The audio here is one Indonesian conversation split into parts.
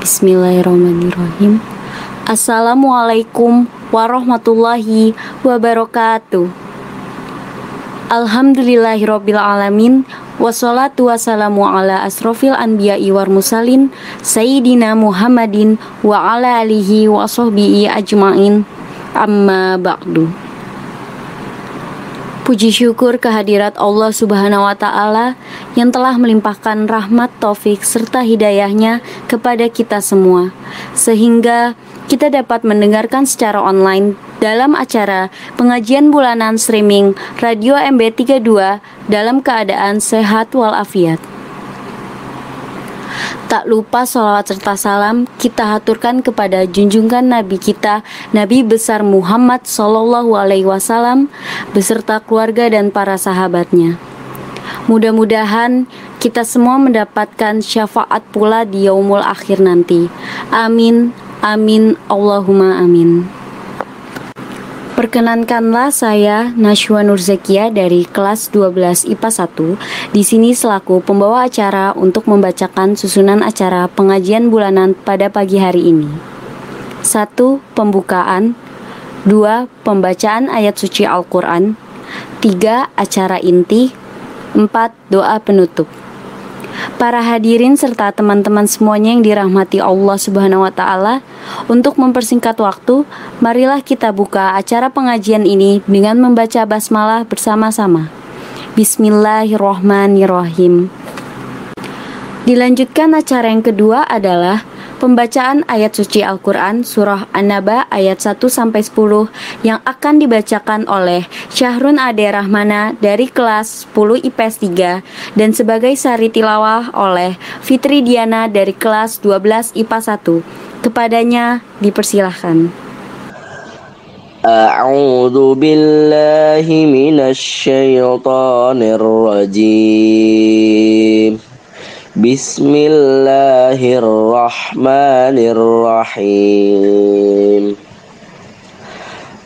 Bismillahirrahmanirrahim. Assalamualaikum warahmatullahi wabarakatuh. Alhamdulillahirabbil alamin. Wassalatu wassalamu ala asrofil anbiya'i war mursalin Sayyidina Muhammadin wa ala alihi wa sahbihi ajma'in. Amma ba'du. Puji syukur kehadirat Allah Subhanahu wa Ta'ala yang telah melimpahkan rahmat, taufik, serta hidayahnya kepada kita semua, sehingga kita dapat mendengarkan secara online dalam acara pengajian bulanan streaming Radio MB32 dalam keadaan sehat walafiat. Tak lupa sholawat serta salam kita haturkan kepada junjungan Nabi kita, Nabi besar Muhammad SAW, beserta keluarga dan para sahabatnya. Mudah-mudahan kita semua mendapatkan syafaat pula di yaumul akhir nanti. Amin, amin, Allahumma amin. Perkenankanlah saya Nashwa Nurzekia dari kelas 12 IPA 1 di sini selaku pembawa acara untuk membacakan susunan acara pengajian bulanan pada pagi hari ini. 1. Pembukaan. 2. Pembacaan ayat suci Al-Quran. 3. Acara inti. 4. Doa penutup. Para hadirin serta teman-teman semuanya yang dirahmati Allah Subhanahu wa Ta'ala, untuk mempersingkat waktu, marilah kita buka acara pengajian ini dengan membaca basmalah bersama-sama. Bismillahirrahmanirrahim. Dilanjutkan acara yang kedua adalah pembacaan ayat suci Al-Quran surah An-Naba ayat 1-10 yang akan dibacakan oleh Syahrun Ade Rahmana dari kelas 10 IPS 3 dan sebagai sari tilawah oleh Fitri Diana dari kelas 12 IPA 1. Kepadanya dipersilahkan. A'udzu billahi minasy syaithanir rajim. Bismillahirrahmanirrahim.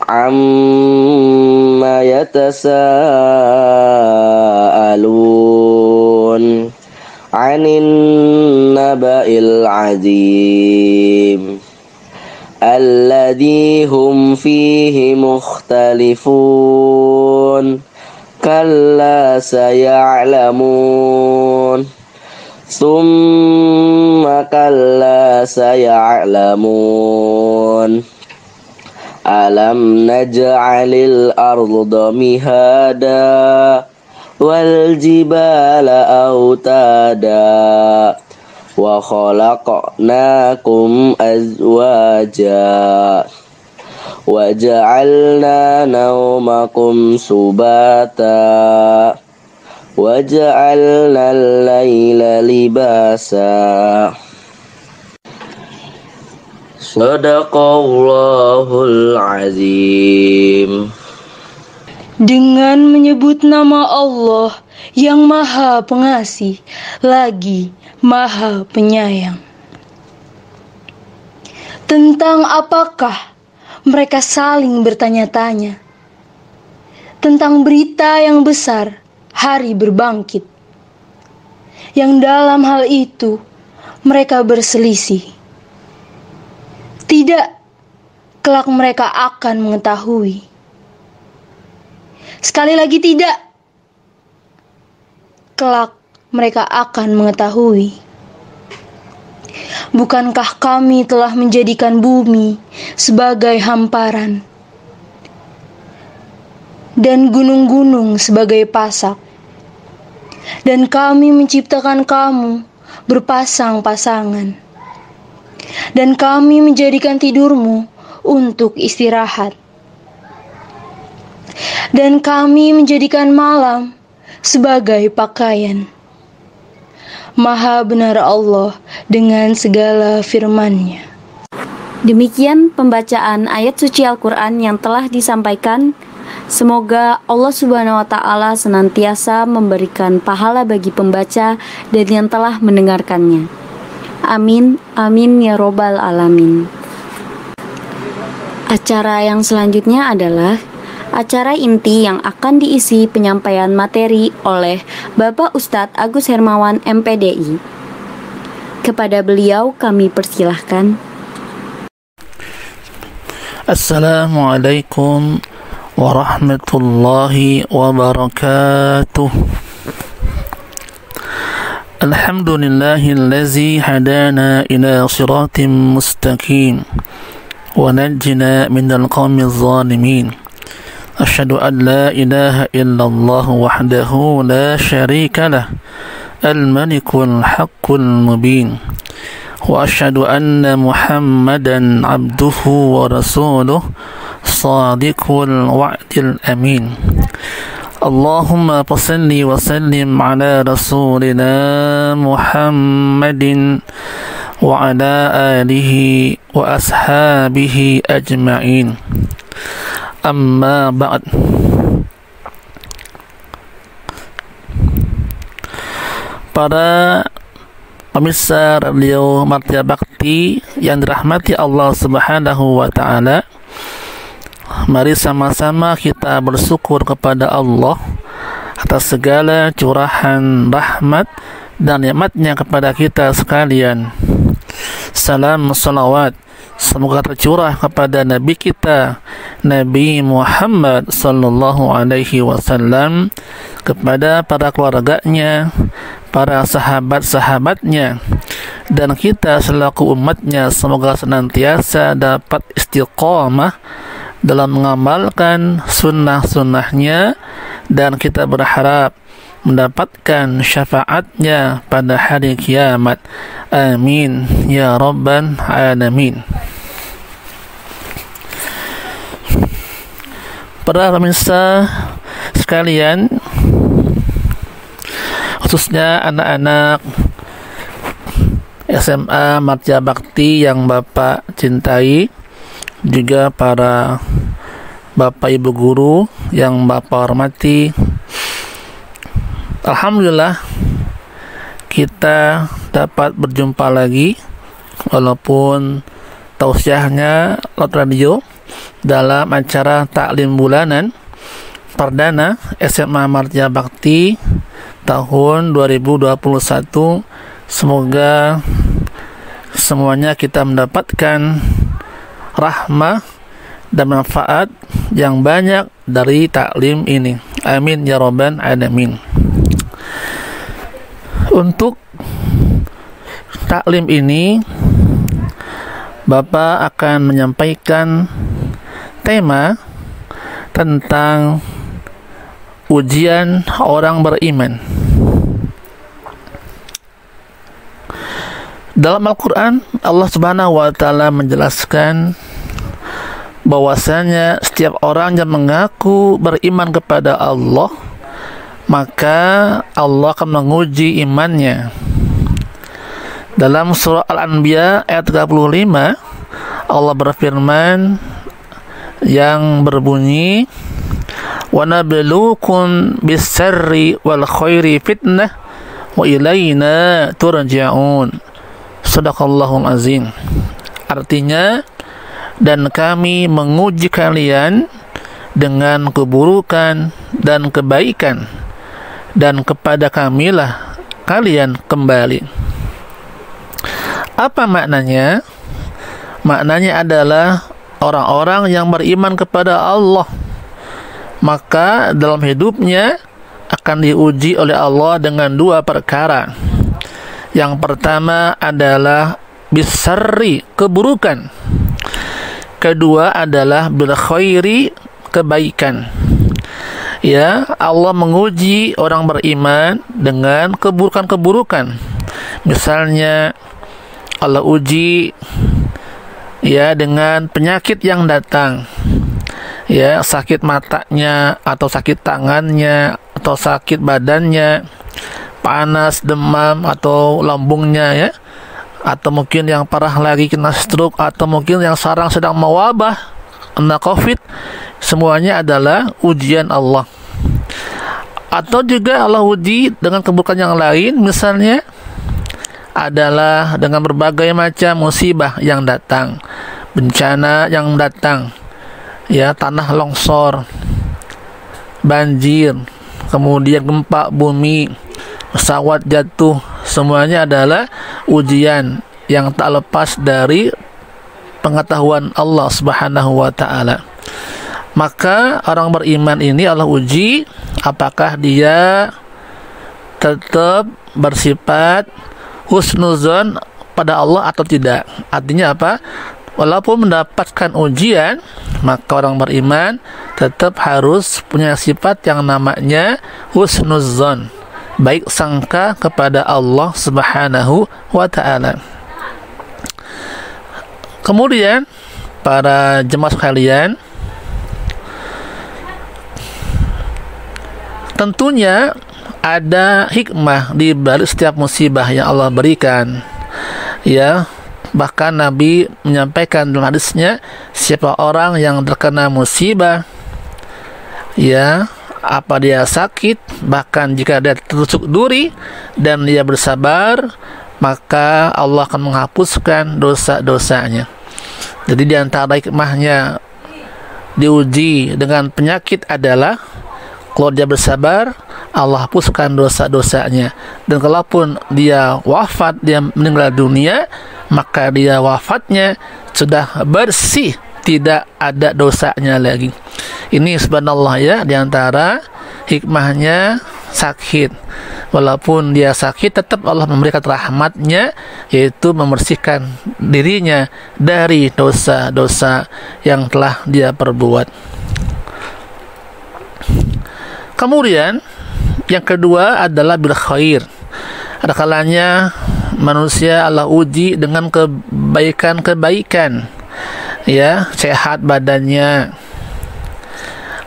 Amma yatasaalun 'anin naba'il 'azim alladzi hum fihi mukhtalifun kalla saya'lamun Summa kalla saya'lamun Alam naj'alil arda mihada Wal jibala autada Wa khalaqnakum azwaja Wa ja'alna nawmakum subata وَجَعَلْنَا اللَّيْلَ لِبَاسًا Shadaqallahul azim. Dengan menyebut nama Allah yang Maha Pengasih lagi Maha Penyayang. Tentang apakah mereka saling bertanya-tanya? Tentang berita yang besar, hari berbangkit, yang dalam hal itu mereka berselisih. Tidak, kelak mereka akan mengetahui. Sekali lagi tidak, kelak mereka akan mengetahui. Bukankah kami telah menjadikan bumi sebagai hamparan dan gunung-gunung sebagai pasak? Dan kami menciptakan kamu berpasang-pasangan. Dan kami menjadikan tidurmu untuk istirahat. Dan kami menjadikan malam sebagai pakaian. Maha benar Allah dengan segala firman-Nya. Demikian pembacaan ayat suci Al-Quran yang telah disampaikan. Semoga Allah Subhanahu wa Ta'ala senantiasa memberikan pahala bagi pembaca dan yang telah mendengarkannya. Amin, amin ya robbal alamin. Acara yang selanjutnya adalah acara inti yang akan diisi penyampaian materi oleh Bapak Ustadz Agus Hermawan MPDI. Kepada beliau kami persilahkan. Assalamualaikum warahmatullahi wabarakatuh. Alhamdulillahillazi hadana ila siratim mustaqim wa najjina minal qawmiz zalimin. Asyhadu an la ilaha illallah wahdahu la syarika lah, al-malikul haqqul mubin. Wa asyhadu anna Muhammadan abduhu wa rasuluh sadiqul wa'dil amin. Allahumma salli wa sallim ala rasulina Muhammadin wa ala alihi wa ashabihi ajma'in. Amma ba'd. Para pemirsa radio Martia Bakti yang dirahmati Allah Subhanahu wa taala, mari sama-sama kita bersyukur kepada Allah atas segala curahan rahmat dan nikmatnya kepada kita sekalian. Salam salawat semoga tercurah kepada Nabi kita, Nabi Muhammad sallallahu alaihi wasallam, kepada para keluarganya, para sahabat-sahabatnya, dan kita selaku umatnya semoga senantiasa dapat istiqamah dalam mengamalkan sunnah-sunnahnya, dan kita berharap mendapatkan syafaatnya pada hari kiamat. Amin ya rabbal alamin. Para pemirsa sekalian, khususnya anak-anak SMA Martia Bakti yang Bapak cintai, juga para Bapak Ibu guru yang Bapak hormati, alhamdulillah kita dapat berjumpa lagi walaupun tausiahnya lewat radio dalam acara taklim bulanan perdana SMA Martia Bakti tahun 2021. Semoga semuanya kita mendapatkan rahmah dan manfaat yang banyak dari taklim ini. Amin ya rabbal alamin. Untuk taklim ini Bapak akan menyampaikan tema tentang ujian orang beriman. Dalam Al-Quran, Allah Subhanahu wa taala menjelaskan bahwasanya setiap orang yang mengaku beriman kepada Allah, maka Allah akan menguji imannya. Dalam surah Al-Anbiya ayat 35, Allah berfirman yang berbunyi, wa nabluukum bis-sarri wal khairi fitnah wa ilaina turja'un. Shadaqallahul azim. Artinya, dan kami menguji kalian dengan keburukan dan kebaikan, dan kepada kamilah kalian kembali. Apa maknanya? Maknanya adalah orang-orang yang beriman kepada Allah, maka dalam hidupnya akan diuji oleh Allah dengan dua perkara. Yang pertama adalah bisarri, keburukan. Kedua adalah bil khairi, kebaikan. Ya, Allah menguji orang beriman dengan keburukan-keburukan. Misalnya Allah uji ya dengan penyakit yang datang, ya, sakit matanya atau sakit tangannya atau sakit badannya, panas, demam atau lambungnya, ya, atau mungkin yang parah lagi kena stroke, atau mungkin yang sekarang sedang mewabah kena COVID. Semuanya adalah ujian Allah. Atau juga Allah uji dengan keburukan yang lain, misalnya adalah dengan berbagai macam musibah yang datang, bencana yang datang, ya, tanah longsor, banjir, kemudian gempa bumi, pesawat jatuh, semuanya adalah ujian yang tak lepas dari pengetahuan Allah Subhanahu wa taala. Maka orang beriman ini Allah uji apakah dia tetap bersifat husnuzon pada Allah atau tidak. Artinya apa? Walaupun mendapatkan ujian, maka orang beriman tetap harus punya sifat yang namanya husnuzon, baik sangka kepada Allah Subhanahu wa taala. Kemudian para jemaah sekalian, tentunya ada hikmah di balik setiap musibah yang Allah berikan. Ya, bahkan Nabi menyampaikan dalam hadisnya, siapa orang yang terkena musibah, ya, apa dia sakit, bahkan jika dia tertusuk duri dan dia bersabar, maka Allah akan menghapuskan dosa-dosanya. Jadi di antara hikmahnya diuji dengan penyakit adalah kalau dia bersabar, Allah hapuskan dosa-dosanya. Dan kalaupun dia wafat, dia meninggal dunia, maka dia wafatnya sudah bersih, tidak ada dosanya lagi. Ini subhanallah ya, di antara hikmahnya sakit. Walaupun dia sakit, tetap Allah memberikan rahmatnya, yaitu membersihkan dirinya dari dosa-dosa yang telah dia perbuat. Kemudian yang kedua adalah bil khair. Ada kalanya manusia Allah uji dengan kebaikan-kebaikan, ya, sehat badannya,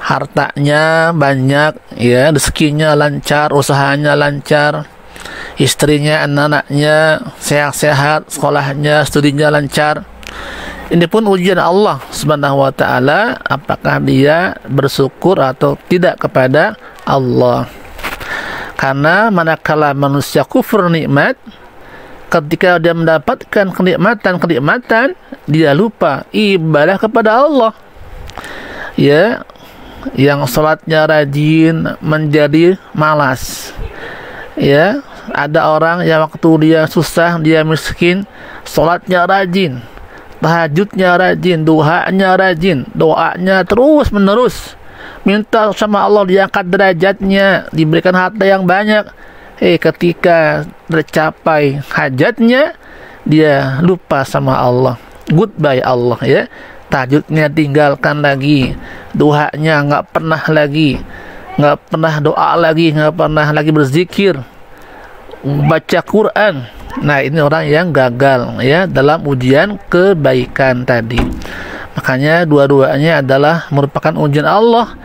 hartanya banyak, ya, rezekinya lancar, usahanya lancar, istrinya, anak-anaknya sehat-sehat, sekolahnya, studinya lancar. Ini pun ujian Allah Subhanahu wa taala, apakah dia bersyukur atau tidak kepada Allah. Karena manakala manusia kufur nikmat, ketika dia mendapatkan kenikmatan, dia lupa ibadah kepada Allah. Ya, yang salatnya rajin menjadi malas. Ya, ada orang yang waktu dia susah, dia miskin, salatnya rajin, tahajudnya rajin, duhanya rajin, doanya terus menerus, minta sama Allah diangkat derajatnya, diberikan harta yang banyak. Ketika tercapai hajatnya, dia lupa sama Allah, goodbye Allah, ya. Tahajudnya tinggalkan lagi, duhanya nggak pernah lagi, nggak pernah doa lagi, nggak pernah lagi berzikir, baca Quran. Nah, ini orang yang gagal, ya, dalam ujian kebaikan tadi. Makanya dua-duanya adalah merupakan ujian Allah,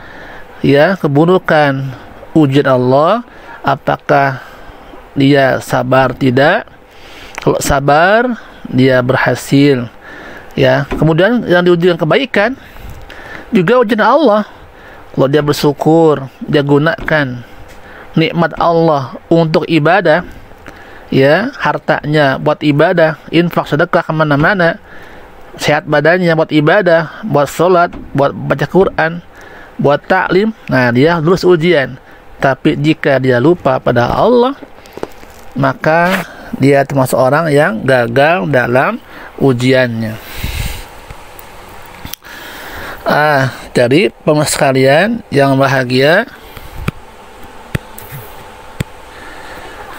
ya, keburukan ujian Allah. Apakah dia sabar tidak? Kalau sabar, dia berhasil, ya. Kemudian yang diuji dengan kebaikan juga ujian Allah. Kalau dia bersyukur, dia gunakan nikmat Allah untuk ibadah, ya, hartanya buat ibadah, infak sedekah kemana-mana, sehat badannya buat ibadah, buat sholat, buat baca Quran, buat taklim. Nah, dia lulus ujian. Tapi jika dia lupa pada Allah, maka dia termasuk orang yang gagal dalam ujiannya. Jadi pemirsa sekalian yang bahagia,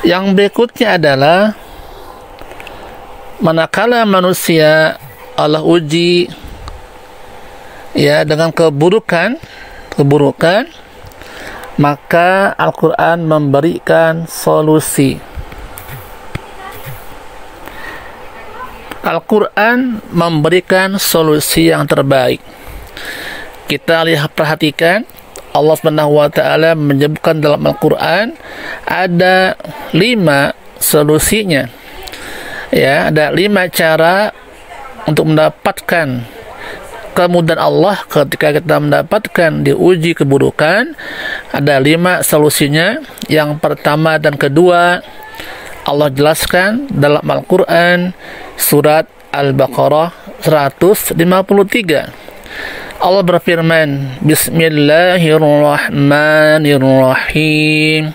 yang berikutnya adalah manakala manusia Allah uji, ya, dengan keburukan, maka Al-Quran memberikan solusi. Al-Quran memberikan solusi yang terbaik. Kita lihat, perhatikan, Allah Subhanahu wa taala menyebutkan dalam Al-Quran ada 5 solusinya. Ya, ada 5 cara untuk mendapatkan kemudahan Allah ketika kita mendapatkan diuji keburukan. Ada 5 solusinya. Yang pertama dan kedua Allah jelaskan dalam Al-Quran surat Al-Baqarah 153. Allah berfirman, Bismillahirrahmanirrahim.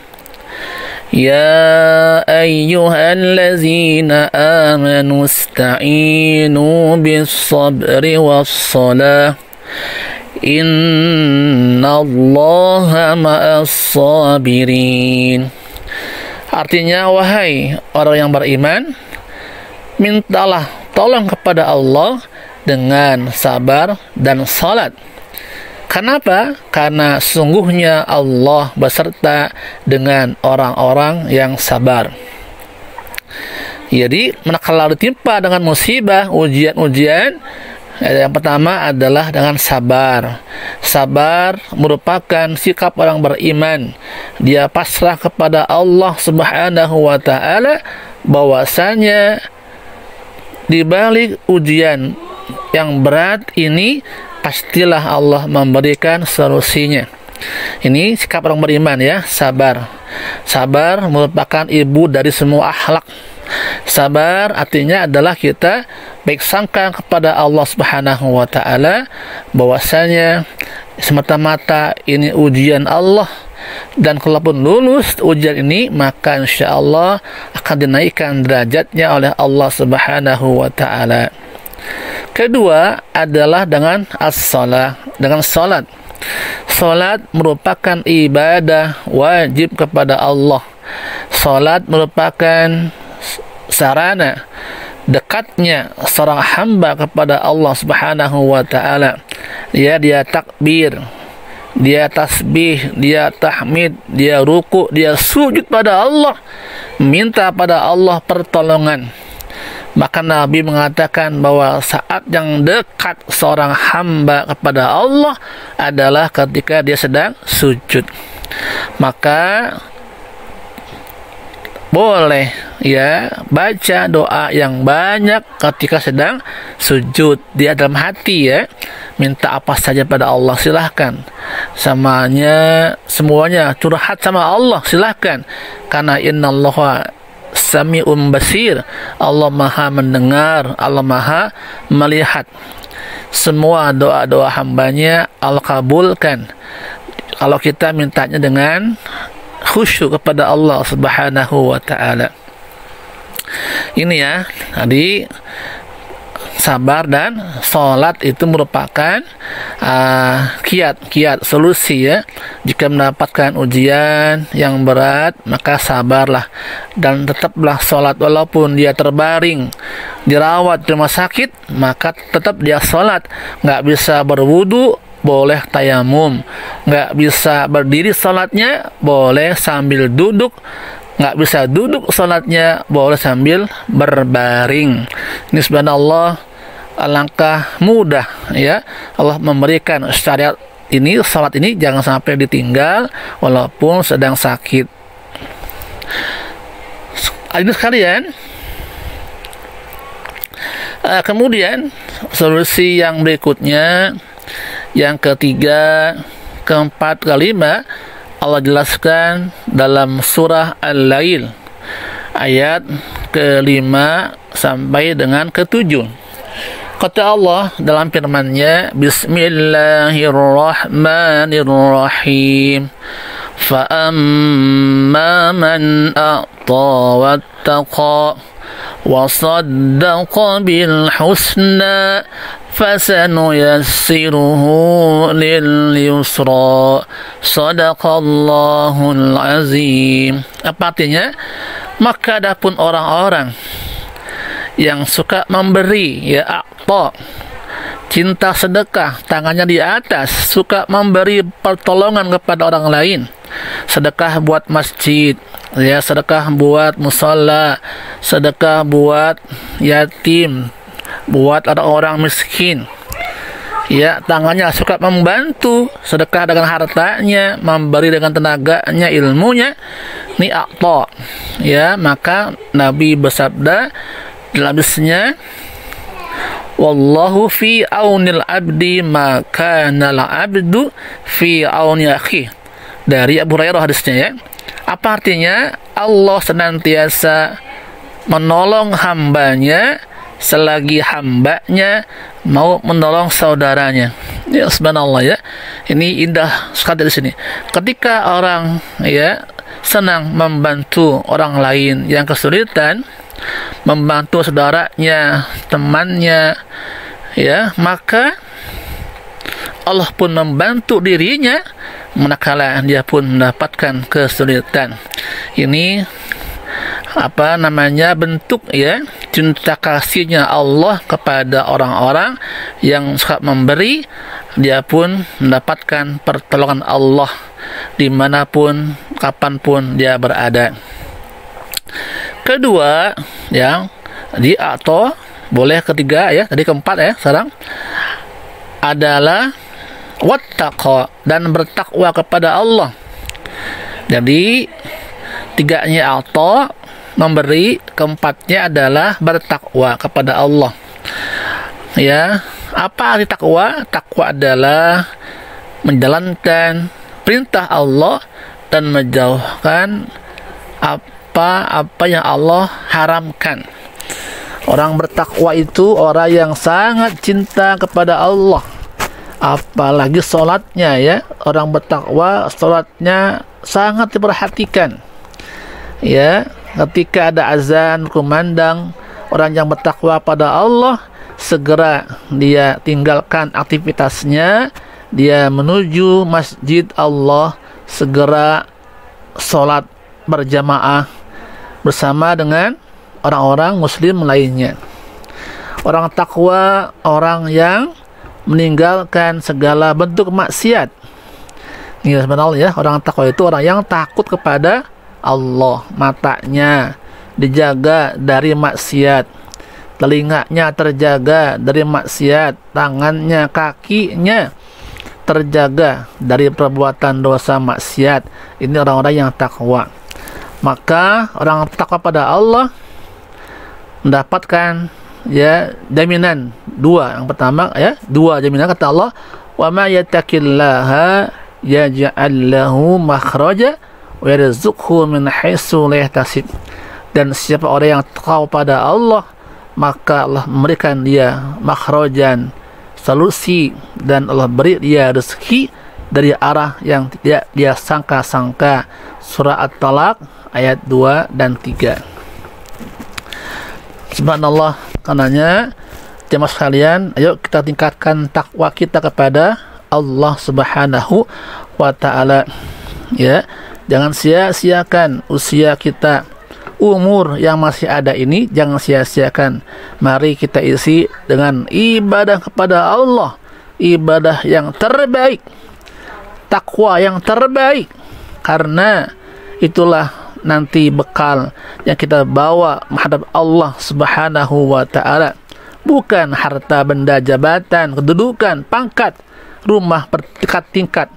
يا أيها الذين آمنوا استعينوا بالصبر والصلاة إن الله مع الصابرين. Artinya, wahai orang yang beriman, mintalah tolong kepada Allah dengan sabar dan salat. Kenapa? Karena sungguhnya Allah beserta dengan orang-orang yang sabar. Jadi, manakala ditimpa dengan musibah, ujian-ujian, yang pertama adalah dengan sabar. Sabar merupakan sikap orang beriman. Dia pasrah kepada Allah Subhanahu wa ta'ala bahwasanya di balik ujian yang berat ini pastilah Allah memberikan solusinya. Ini sikap orang beriman ya, sabar. Sabar merupakan ibu dari semua akhlak. Sabar artinya adalah kita baik sangka kepada Allah Subhanahu wa ta'ala bahwasanya semata-mata ini ujian Allah, dan kalaupun lulus ujian ini maka insyaallah akan dinaikkan derajatnya oleh Allah Subhanahu wa ta'ala. Kedua adalah dengan as-salah, dengan salat. Salat merupakan ibadah wajib kepada Allah. Salat merupakan sarana dekatnya seorang hamba kepada Allah Subhanahu wa ta'ala. Dia takbir, dia tasbih, dia tahmid, dia ruku, dia sujud pada Allah, minta pada Allah pertolongan. Maka Nabi mengatakan bahwa saat yang dekat seorang hamba kepada Allah adalah ketika dia sedang sujud. Maka boleh ya baca doa yang banyak ketika sedang sujud. Dia dalam hati ya, minta apa saja pada Allah, silahkan. Semuanya curhat sama Allah, silahkan. Karena innallaha sami'un basir, Allah maha mendengar, Allah maha melihat. Semua doa-doa hambanya Allah kabulkan kalau kita mintanya dengan khusyuk kepada Allah Subhanahu wa ta'ala. Ini ya, tadi sabar dan salat itu merupakan kiat solusi ya. Jika mendapatkan ujian yang berat, maka sabarlah dan tetaplah salat. Walaupun dia terbaring dirawat di rumah sakit, maka tetap dia salat. Nggak bisa berwudu, boleh tayamum. Nggak bisa berdiri salatnya, boleh sambil duduk. Nggak bisa duduk salatnya, boleh sambil berbaring. Ini subhanallah, alangkah mudah ya Allah memberikan syariat ini. Salat ini jangan sampai ditinggal walaupun sedang sakit. Hadirin sekalian, kemudian solusi yang berikutnya, yang ketiga, keempat, kelima, Allah jelaskan dalam surah Al-Lail ayat ke-5 sampai dengan ke-7. Kata Allah dalam firman-Nya, Bismillahirrahmanirrahim. Fa amma man a'ta wattaqa wa saddaqa bil husna fasanuyassiruhu lil yusra. Shadaqallahul azim. Apa artinya? Maka adapun orang-orang yang suka memberi, ya a'ta, cinta sedekah, tangannya di atas, suka memberi pertolongan kepada orang lain, sedekah buat masjid, ya, sedekah buat musalla, sedekah buat yatim, buat orang-orang miskin, ya, tangannya suka membantu, sedekah dengan hartanya, memberi dengan tenaganya, ilmunya, ini a'ta, ya. Maka Nabi bersabda dalam hadisnya, wallahu fi aunil abdi ma kana al abdu fi auni akhi. Dari Abu Hurairah hadisnya ya. Apa artinya? Allah senantiasa menolong hambanya selagi hambanya mau menolong saudaranya. Ya subhanallah ya. Ini indah sekali di sini. Ketika orang ya senang membantu orang lain yang kesulitan, membantu saudaranya, temannya, ya, maka Allah pun membantu dirinya manakala dia pun mendapatkan kesulitan. Ini bentuk, ya, cinta kasihnya Allah kepada orang-orang yang suka memberi. Dia pun mendapatkan pertolongan Allah dimanapun, kapanpun dia berada. Kedua, ya, atau boleh ketiga, ya, tadi keempat, ya, sekarang adalah wattaqa, dan bertakwa kepada Allah. Jadi tiganya atau memberi, keempatnya adalah bertakwa kepada Allah. Ya, apa arti takwa? Takwa adalah menjalankan perintah Allah dan menjauhkan apa yang Allah haramkan. Orang bertakwa itu orang yang sangat cinta kepada Allah. Apalagi sholatnya, ya, orang bertakwa sholatnya sangat diperhatikan. Ya, ketika ada azan kumandang, orang yang bertakwa pada Allah segera dia tinggalkan aktivitasnya, dia menuju masjid Allah, segera sholat berjamaah bersama dengan orang-orang muslim lainnya. Orang takwa orang yang meninggalkan segala bentuk maksiat. Ini sebenarnya, ya, orang takwa itu orang yang takut kepada Allah. Matanya dijaga dari maksiat, telinganya terjaga dari maksiat, tangannya, kakinya terjaga dari perbuatan dosa maksiat. Ini orang-orang yang takwa. Maka orang takwa pada Allah mendapatkan, ya, jaminan dua. Yang pertama, ya, dua jaminan kata Allah, wa ma yattaqillaha yaj'al lahu makhraja wa yarzuqhu min haitsu la yahtasib. Dan siapa orang yang takwa pada Allah, maka Allah memberikan dia makhrajan, solusi, dan Allah beri dia rezeki dari arah yang tidak dia sangka-sangka. Surah At-Talaq ayat 2 dan 3. Subhanallah, karenanya jemaah sekalian, ayo kita tingkatkan takwa kita kepada Allah Subhanahu wa taala. Ya, jangan sia-siakan usia kita, umur yang masih ada ini jangan sia-siakan. Mari kita isi dengan ibadah kepada Allah, ibadah yang terbaik, takwa yang terbaik, karena itulah nanti bekal yang kita bawa menghadap Allah Subhanahu wa taala. Bukan harta benda, jabatan, kedudukan, pangkat, rumah bertingkat-tingkat,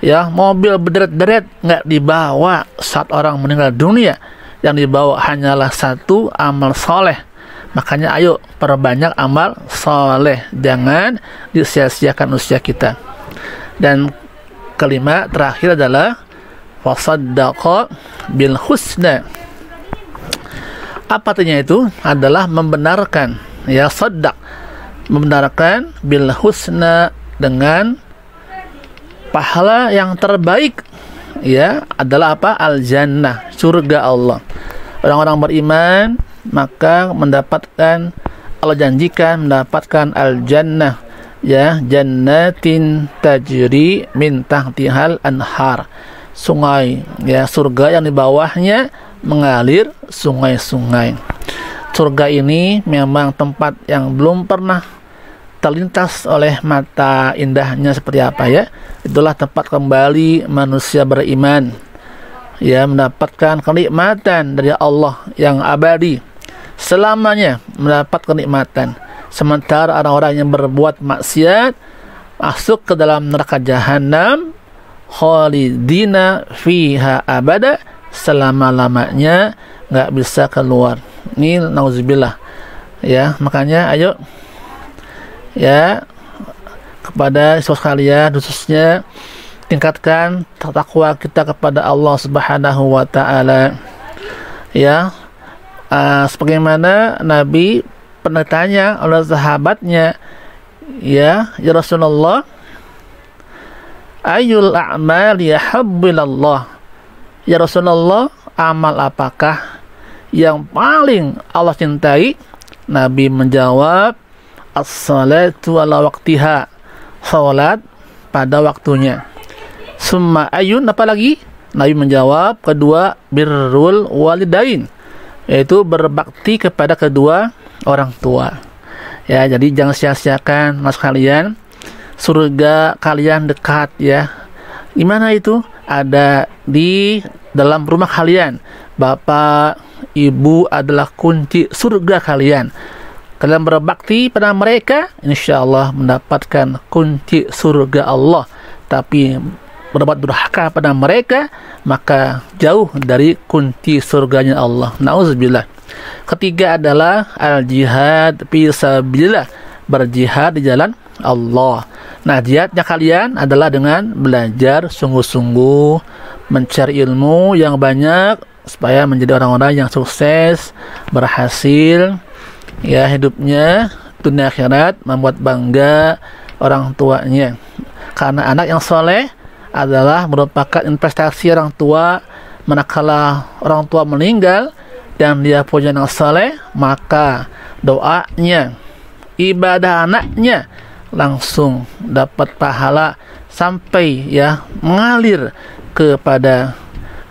ya, mobil berderet-deret, nggak dibawa saat orang meninggal dunia. Yang dibawa hanyalah satu, amal soleh. Makanya ayo perbanyak amal soleh, jangan disia-siakan usia kita. Dan kelima terakhir adalah wasaddaqa bil husna. Apa artinya itu? Adalah membenarkan, ya, saddaq, membenarkan, bil husna, dengan pahala yang terbaik, ya, adalah apa? Al jannah, surga Allah. Orang-orang beriman maka mendapatkan, Allah janjikan mendapatkan al jannah, ya, jannatin tajri min tahtihal anhar, sungai, ya, surga yang di bawahnya mengalir sungai-sungai. Surga ini memang tempat yang belum pernah terlintas oleh mata indahnya seperti apa, ya. Itulah tempat kembali manusia beriman, ya, mendapatkan kenikmatan dari Allah yang abadi, selamanya mendapat kenikmatan. Sementara orang-orang yang berbuat maksiat masuk ke dalam neraka jahanam, khalidina fiha abada, selama-lamanya nggak bisa keluar. Ini nauzubillah, ya. Makanya ayo, ya, kepada saudara sekalian, khususnya tingkatkan takwa kita kepada Allah Subhanahu wa taala, ya. Sebagaimana Nabi pernah ditanya oleh sahabatnya, ya Rasulullah, ayul a'mali yahabbilallah, Ya Rasulullah, amal apakah yang paling Allah cintai? Nabi menjawab, as-salatu ala waqtiha, salat pada waktunya. Summa ayun, apa lagi? Nabi menjawab, kedua, birrul walidain, yaitu berbakti kepada kedua orang tua. Ya, jadi jangan sia-siakan mas kalian, surga kalian dekat ya. Gimana itu? Ada di dalam rumah kalian. Bapak, ibu adalah kunci surga kalian. Kalian berbakti pada mereka, insya Allah mendapatkan kunci surga Allah. Tapi berbuat durhaka pada mereka, maka jauh dari kunci surganya Allah. Nauzubillah. Ketiga adalah al-jihad fi sabilillah, berjihad di jalan Allah. Nah, jihadnya kalian adalah dengan belajar sungguh-sungguh, mencari ilmu yang banyak supaya menjadi orang-orang yang sukses, berhasil ya hidupnya dunia akhirat, membuat bangga orang tuanya. Karena anak yang soleh adalah merupakan investasi orang tua. Manakala orang tua meninggal dan dia punya anak soleh, maka doanya, ibadah anaknya langsung dapat pahala sampai ya mengalir kepada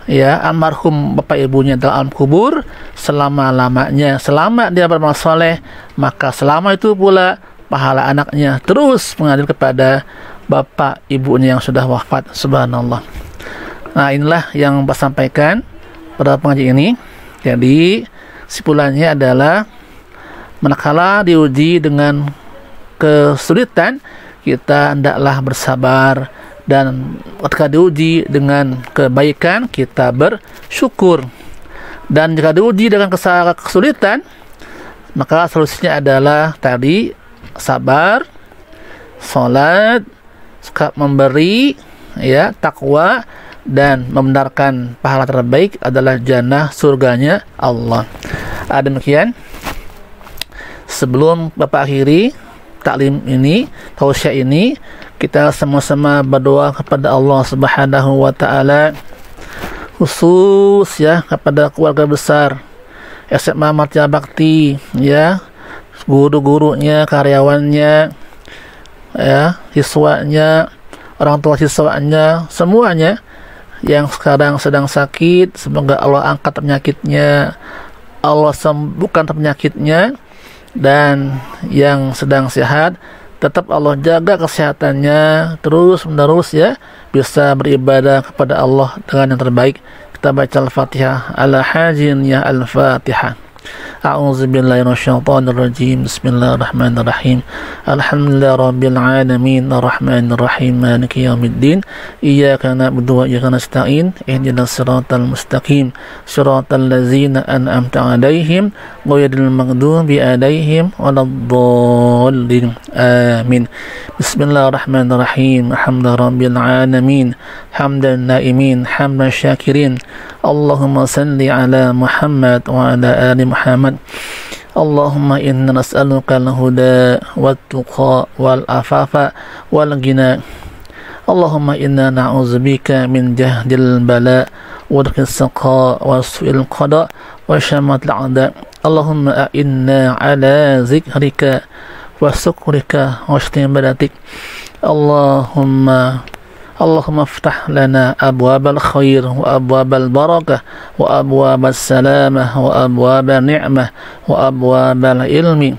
ya almarhum bapak ibunya dalam alam kubur selama-lamanya. Selama dia beramal soleh, maka selama itu pula pahala anaknya terus mengalir kepada bapak ibunya yang sudah wafat. Subhanallah. Nah, inilah yang Pak sampaikan pada pengajian ini. Jadi kesimpulannya adalah manakala diuji dengan kesulitan, kita hendaklah bersabar, dan ketika diuji dengan kebaikan, kita bersyukur. Dan jika diuji dengan kesulitan, maka solusinya adalah tadi sabar, salat, memberi ya, takwa, dan membenarkan pahala terbaik adalah jannah surganya Allah. Demikian. Sebelum Bapak akhiri taklim ini, tausiah ini, kita sama-sama berdoa kepada Allah Subhanahu wa taala, khusus ya kepada keluarga besar SMA Martia Bakti ya, guru-gurunya, karyawannya ya, siswanya, orang tua siswanya, semuanya yang sekarang sedang sakit, semoga Allah angkat penyakitnya, Allah sembuhkan penyakitnya. Dan yang sedang sehat, tetap Allah jaga kesehatannya terus menerus ya, bisa beribadah kepada Allah dengan yang terbaik. Kita baca Al-Fatihah ala hajin ya Al-Fatihah. A'udzubillahi minasyaitonirrajim. Bismillahirrahmanirrahim. Alhamdulillahi rabbil alamin, arrahmanir rahim, maliki yaumiddin. Iyyaka na'budu wa iyyaka nasta'in. Ihdinas siratal mustaqim, siratal ladzina an'amta 'alaihim ghairil maghdubi 'alaihim waladdallin. Amin. Bismillahirrahmanirrahim. Alhamdulillahi rabbil alamin, hamdan naimin, hamdan syakirin. Allahumma salli ala Muhammad wa ala ali Muhammad. Allahumma inna nas'aluka al-huda wat-tuqa wal-afafa wal-ghina. Allahumma inna na'udzubika min jahdil bala wa darkis saqa wa su'il qada wa syammatil a'da. Allahumma a'inna ala zikrika wa syukrika wa husni ibadatik. Allahumma aftah lana abwabal khair wa abwabal barakah wa abwabal salamah wa abwabal ni'mah wa abwabal ilmi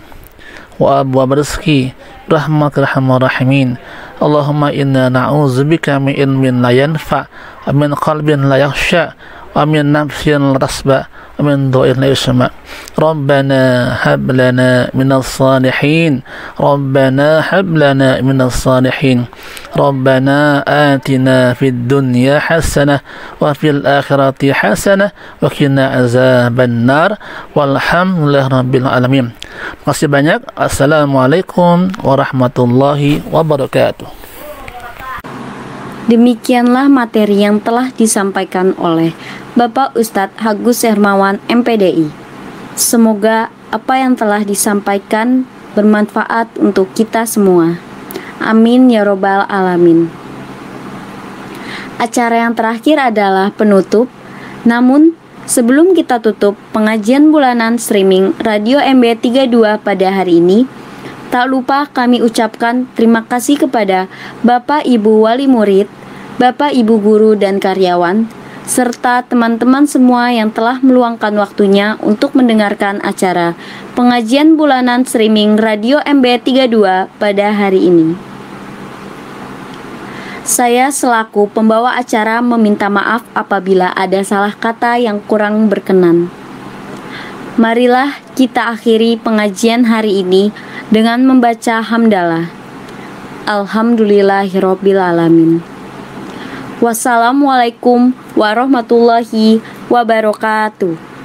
wa abwabal rizki rahmatika arhamar rahimin. Allahumma inna na'udzubika min ilmin la yanfa' wa min qalbin la yakhsha wa min nafsin la tasba wa min du'in la yusma'. Rabbana hab lana minas salihin, Rabbana hab lana minas salihin, Rabbana atina fid dunya hasanah wa fil akhirati hasanah wa qina azaban nar. Walhamdulillahi rabbil alamin. Terima kasih banyak. Assalamualaikum warahmatullahi wabarakatuh. Demikianlah materi yang telah disampaikan oleh Bapak Ustadz Agus Hermawan MPDI. Semoga apa yang telah disampaikan bermanfaat untuk kita semua. Amin ya robbal alamin. Acara yang terakhir adalah penutup Namun, sebelum kita tutup pengajian bulanan streaming Radio MB32 pada hari ini, tak lupa kami ucapkan terima kasih kepada Bapak Ibu Wali Murid, Bapak Ibu Guru dan karyawan, serta teman-teman semua yang telah meluangkan waktunya untuk mendengarkan acara pengajian bulanan streaming Radio MB32 pada hari ini. Saya selaku pembawa acara meminta maaf apabila ada salah kata yang kurang berkenan. Marilah kita akhiri pengajian hari ini dengan membaca hamdalah. Alhamdulillahirrabbilalamin. Wassalamualaikum warahmatullahi wabarakatuh.